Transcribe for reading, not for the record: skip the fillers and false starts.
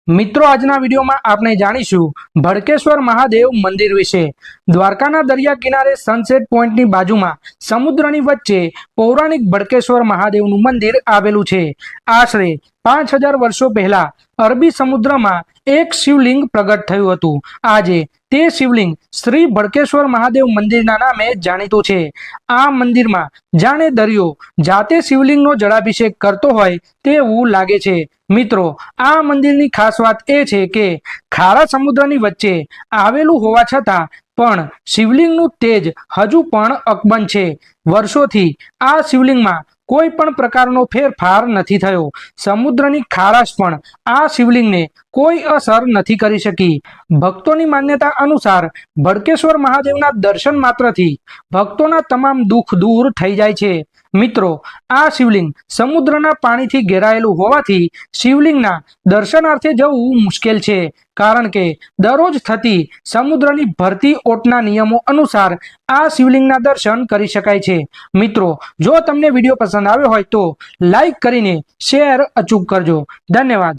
મિત્રો આજના વિડીયોમાં આપણે જાણીશું ભડકેશ્વર મહાદેવ મંદિર વિશે। દ્વારકાના દરિયા કિનારે સનસેટ પોઈન્ટની બાજુમાં સમુદ્રની વચ્ચે પૌરાણિક ભડકેશ્વર મહાદેવનું મંદિર આવેલું છે। આશરે 5000 વર્ષો પહેલા અરબી સમુદ્રમાં એક શિવલિંગ પ્રગટ થયું હતું। આજે તે શિવલિંગ શ્રી ભડકેશ્વર મહાદેવ મંદિરના નામે જાણીતું છે। આ મંદિરમાં જાણે દરિયો જાતે શિવલિંગનો જળાભિષેક કરતો હોય તેવું લાગે છે। મિત્રો આ મંદિરની ખાસ વાત એ છે કે ખારા સમુદ્રની વચ્ચે આવેલું હોવા છતાં પણ શિવલિંગનું તેજ હજુ પણ અકબંધ છે। વર્ષોથી આ શિવલિંગમાં કોઈ પણ પ્રકારનો ફેરફાર નથી થયો। સમુદ્રની ખારાશ પણ આ શિવલિંગને કોઈ અસર નથી કરી શકી। ભક્તોની માન્યતા અનુસાર ભડકેશ્વર મહાદેવના દર્શન માત્રથી ભક્તોના તમામ દુઃખ દૂર થઈ જાય છે। મિત્રો આ શિવલિંગ સમુદ્રના પાણીથી ઘેરાયેલું હોવાથી શિવલિંગના દર્શનાર્થે જવું મુશ્કેલ છે, કારણ કે દરરોજ થતી સમુદ્રની ભરતી ઓટના નિયમો અનુસાર આ શિવલિંગના દર્શન કરી શકાય છે। મિત્રો જો તમને વિડીયો પસંદ આવ્યો હોય તો લાઈક કરીને શેર અચૂક કરજો। ધન્યવાદ।